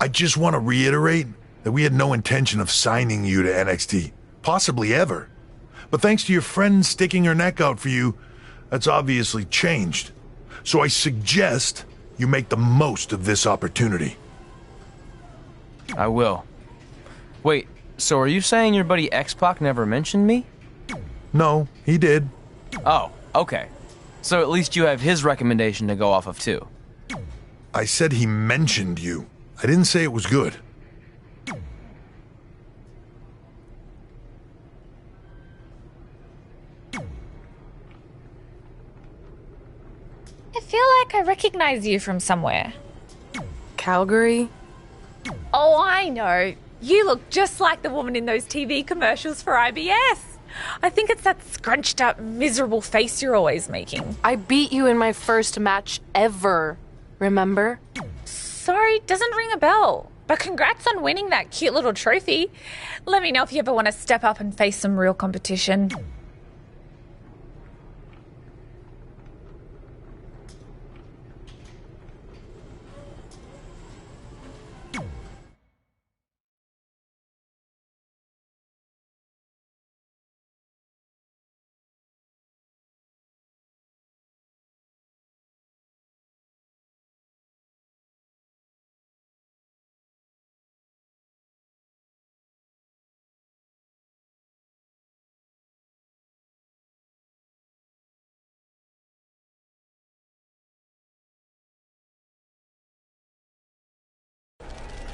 I just want to reiterate that we had no intention of signing you to NXT, possibly ever. But thanks to your friend sticking her neck out for you, that's obviously changed. So I suggest you make the most of this opportunity. I will. Wait, so are you saying your buddy X-Pac never mentioned me? No, he did. Oh, okay. So at least you have his recommendation to go off of too. I said he mentioned you. I didn't say it was good. I feel like I recognize you from somewhere. Calgary? Oh, I know. You look just like the woman in those TV commercials for IBS. I think it's that scrunched up, miserable face you're always making. I beat you in my first match ever. Remember? Sorry, doesn't ring a bell. But congrats on winning that cute little trophy. Let me know if you ever want to step up and face some real competition.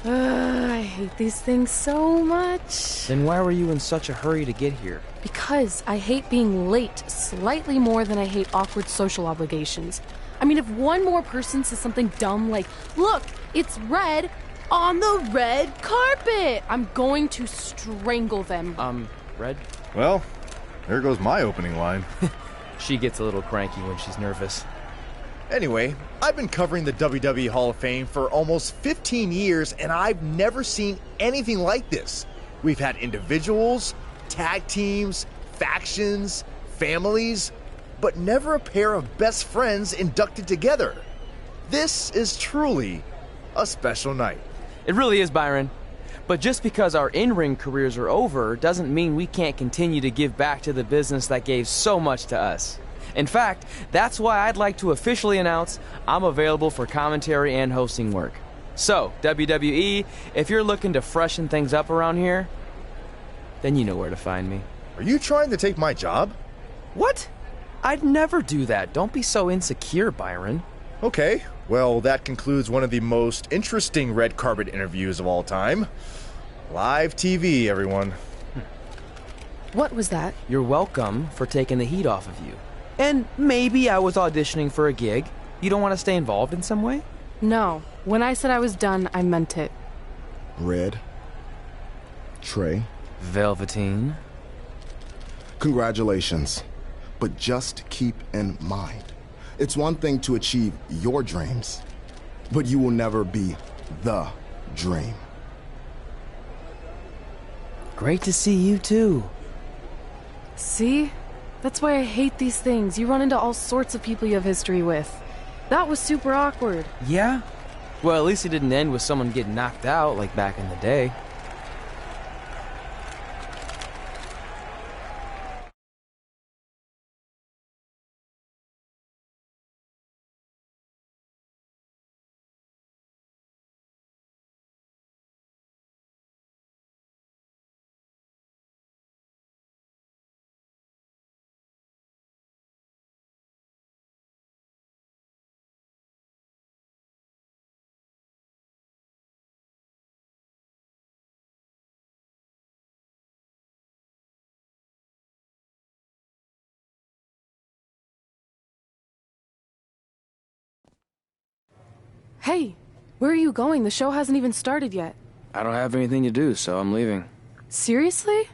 I hate these things so much. Then why were you in such a hurry to get here? Because I hate being late slightly more than I hate awkward social obligations. I mean, if one more person says something dumb like, "Look, it's red on the red carpet," I'm going to strangle them. Red? Well, there goes my opening line. She gets a little cranky when she's nervous. Anyway, I've been covering the WWE Hall of Fame for almost 15 years, and I've never seen anything like this. We've had individuals, tag teams, factions, families, but never a pair of best friends inducted together. This is truly a special night. It really is, Byron. But just because our in-ring careers are over doesn't mean we can't continue to give back to the business that gave so much to us. In fact, that's why I'd like to officially announce I'm available for commentary and hosting work. So, WWE, if you're looking to freshen things up around here, then you know where to find me. Are you trying to take my job? What? I'd never do that. Don't be so insecure, Byron. Okay, well, that concludes one of the most interesting red carpet interviews of all time. Live TV, everyone. What was that? You're welcome for taking the heat off of you. And maybe I was auditioning for a gig. You don't want to stay involved in some way? No. When I said I was done, I meant it. Red. Trey. Velveteen. Congratulations. But just keep in mind, it's one thing to achieve your dreams, but you will never be the dream. Great to see you too. See? That's why I hate these things. You run into all sorts of people you have history with. That was super awkward. Yeah? Well, at least it didn't end with someone getting knocked out like back in the day. Hey, where are you going? The show hasn't even started yet. I don't have anything to do, so I'm leaving. Seriously?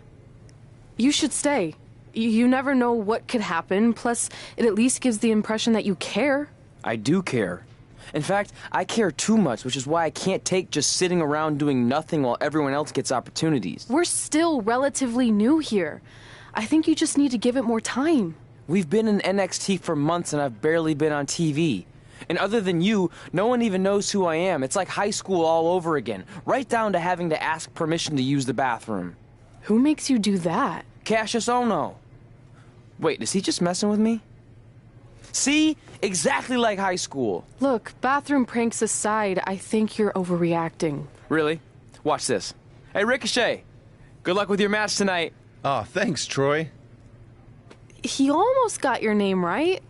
You should stay. You never know what could happen, plus it at least gives the impression that you care. I do care. In fact, I care too much, which is why I can't take just sitting around doing nothing while everyone else gets opportunities. We're still relatively new here. I think you just need to give it more time. We've been in NXT for months and I've barely been on TV. And other than you, no one even knows who I am. It's like high school all over again, right down to having to ask permission to use the bathroom. Who makes you do that? Cassius Ono. Wait, is he just messing with me? See? Exactly like high school. Look, bathroom pranks aside, I think you're overreacting. Really? Watch this. Hey, Ricochet. Good luck with your match tonight. Oh, thanks, Troy. He almost got your name right.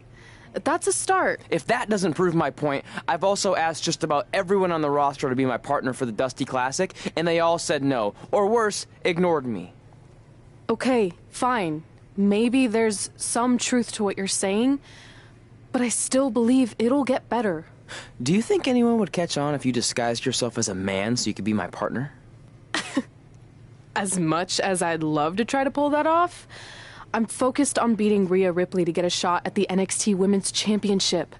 That's a start. If that doesn't prove my point, I've also asked just about everyone on the roster to be my partner for the Dusty Classic, and they all said no. Or worse, ignored me. Okay, fine. Maybe there's some truth to what you're saying, but I still believe it'll get better. Do you think anyone would catch on if you disguised yourself as a man so you could be my partner? As much as I'd love to try to pull that off, I'm focused on beating Rhea Ripley to get a shot at the NXT Women's Championship.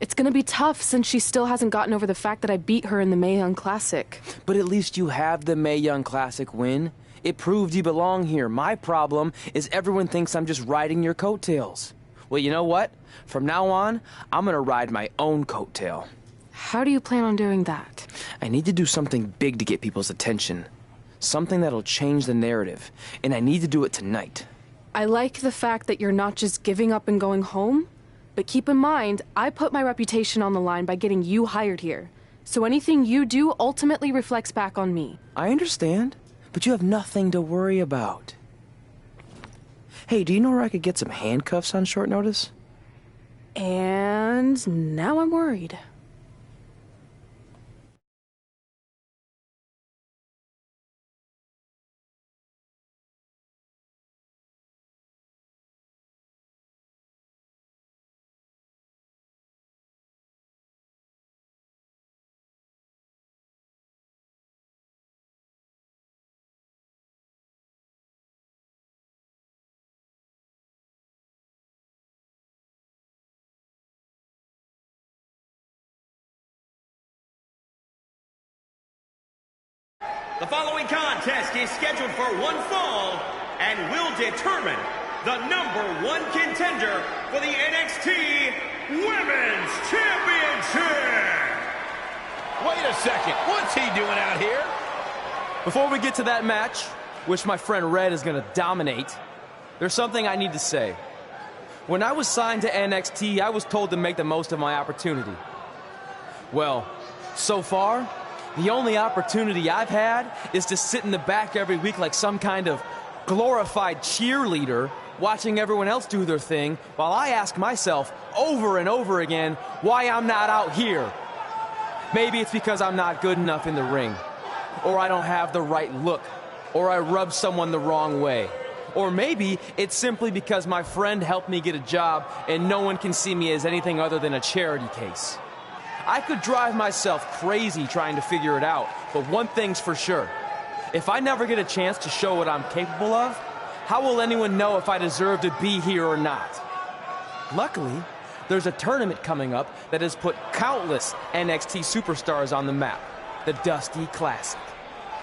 It's gonna be tough since she still hasn't gotten over the fact that I beat her in the Mae Young Classic. But at least you have the Mae Young Classic win. It proved you belong here. My problem is everyone thinks I'm just riding your coattails. Well, you know what? From now on, I'm gonna ride my own coattail. How do you plan on doing that? I need to do something big to get people's attention. Something that'll change the narrative. And I need to do it tonight. I like the fact that you're not just giving up and going home, but keep in mind, I put my reputation on the line by getting you hired here. So anything you do ultimately reflects back on me. I understand, but you have nothing to worry about. Hey, do you know where I could get some handcuffs on short notice? And now I'm worried. The following contest is scheduled for one fall and will determine the #1 contender for the NXT Women's Championship. Wait a second, what's he doing out here? Before we get to that match, which my friend Red is going to dominate, there's something I need to say. When I was signed to NXT, I was told to make the most of my opportunity. Well, so far, the only opportunity I've had is to sit in the back every week like some kind of glorified cheerleader, watching everyone else do their thing, while I ask myself over and over again why I'm not out here. Maybe it's because I'm not good enough in the ring, or I don't have the right look, or I rub someone the wrong way. Or maybe it's simply because my friend helped me get a job and no one can see me as anything other than a charity case. I could drive myself crazy trying to figure it out, but one thing's for sure. If I never get a chance to show what I'm capable of, how will anyone know if I deserve to be here or not? Luckily, there's a tournament coming up that has put countless NXT superstars on the map, the Dusty Classic.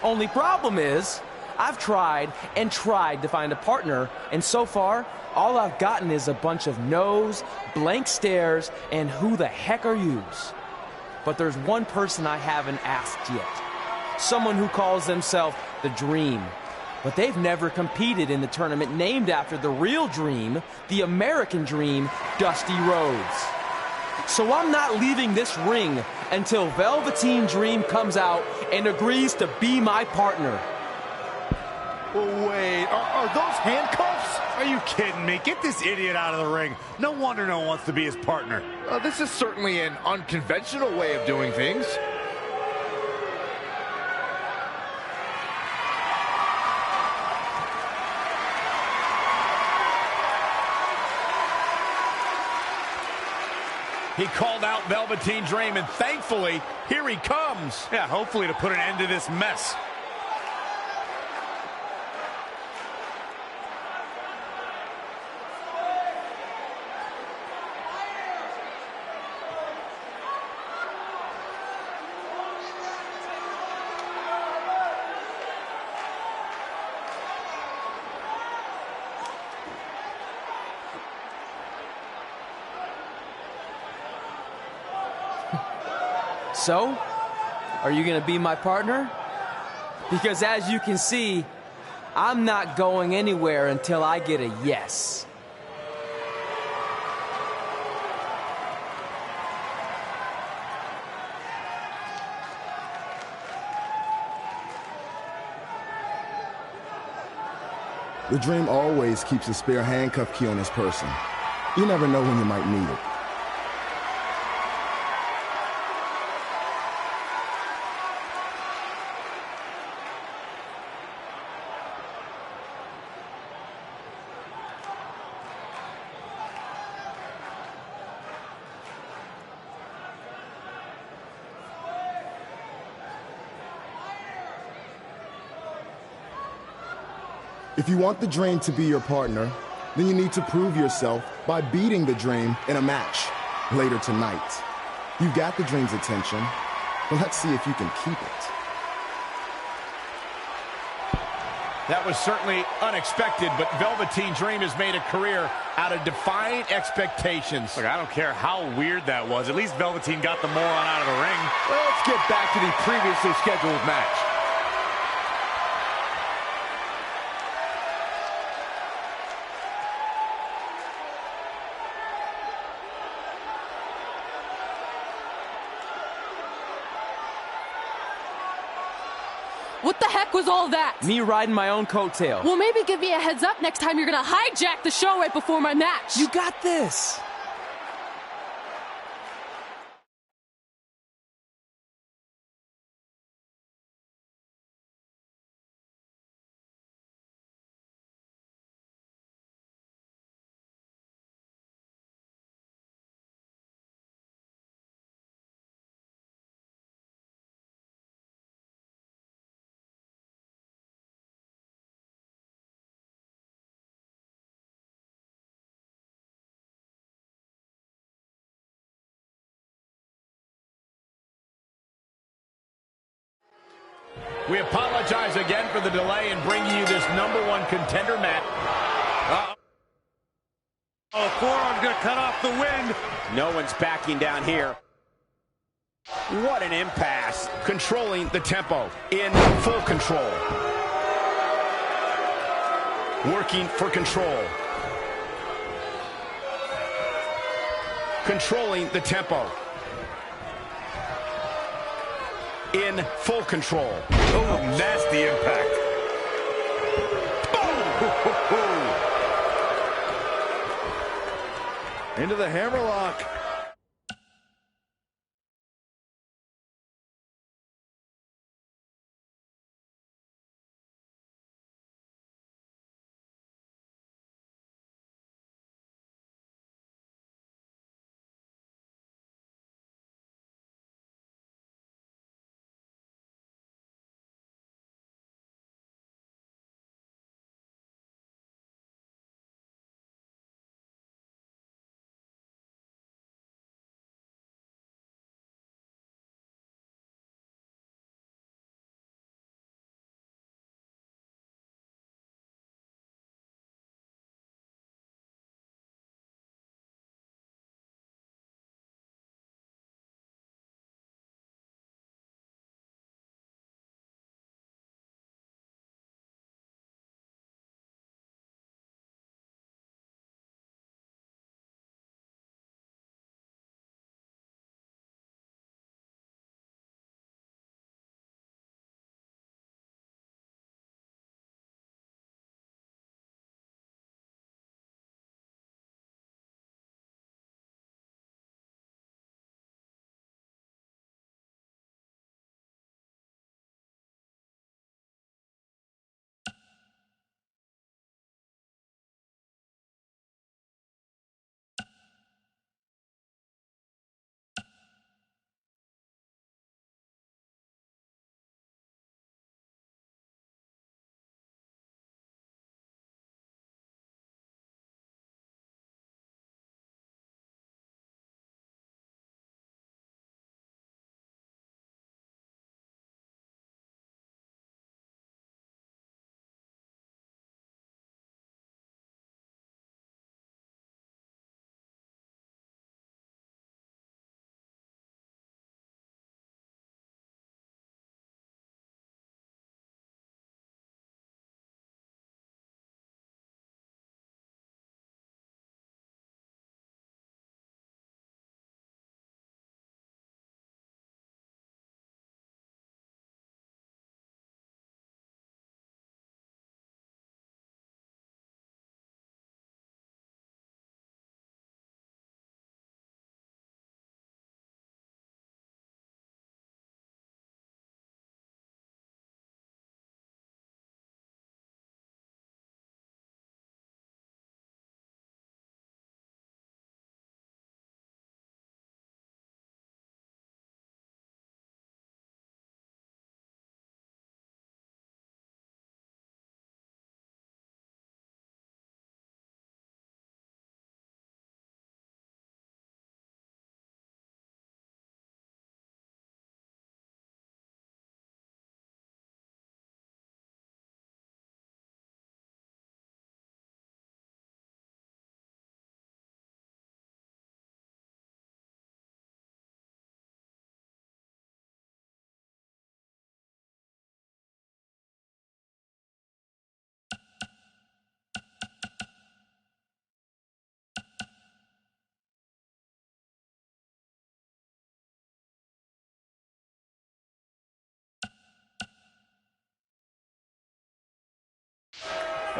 Only problem is, I've tried and tried to find a partner, and so far, all I've gotten is a bunch of no's, blank stares, and who the heck are yous? But there's one person I haven't asked yet. Someone who calls themselves the Dream. But they've never competed in the tournament named after the real Dream, the American Dream, Dusty Rhodes. So I'm not leaving this ring until Velveteen Dream comes out and agrees to be my partner. Wait, are those handcuffs? Are you kidding me? Get this idiot out of the ring. No wonder no one wants to be his partner. This is certainly an unconventional way of doing things. He called out Velveteen Dream, and thankfully, here he comes. Yeah, hopefully to put an end to this mess. So, are you gonna be my partner? Because as you can see, I'm not going anywhere until I get a yes. The Dream always keeps a spare handcuff key on his person. You never know when you might need it. If you want the Dream to be your partner, then you need to prove yourself by beating the Dream in a match later tonight. You've got the Dream's attention, but let's see if you can keep it. That was certainly unexpected, but Velveteen Dream has made a career out of defying expectations. Look, I don't care how weird that was. At least Velveteen got the moron out of the ring. Well, let's get back to the previously scheduled match. What the heck was all that? Me riding my own coattail. Well, maybe give me a heads up next time you're gonna hijack the show right before my match. You got this. We apologize again for the delay in bringing you this #1 contender match. Oh, forearm's gonna cut off the wind. No one's backing down here. What an impasse. Controlling the tempo, in full control. Working for control. Controlling the tempo. In full control. Oh, nasty impact. Oh! Into the hammerlock.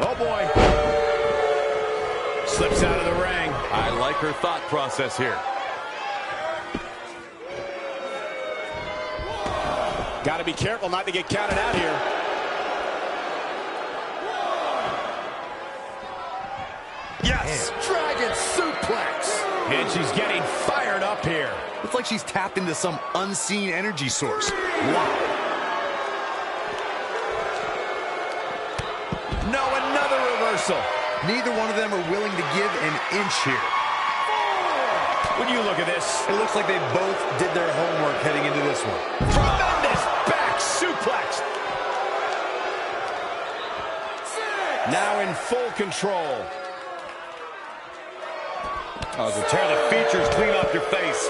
Oh, boy. Slips out of the ring. I like her thought process here. Got to be careful not to get counted out here. Yes! Dragon suplex! And she's getting fired up here. It's like she's tapped into some unseen energy source. Wow. No, another reversal. Neither one of them are willing to give an inch here. When you look at this, It looks like they both did their homework heading into this one. tremendous back suplex. Now in full control. Oh, to tear the features clean off your face.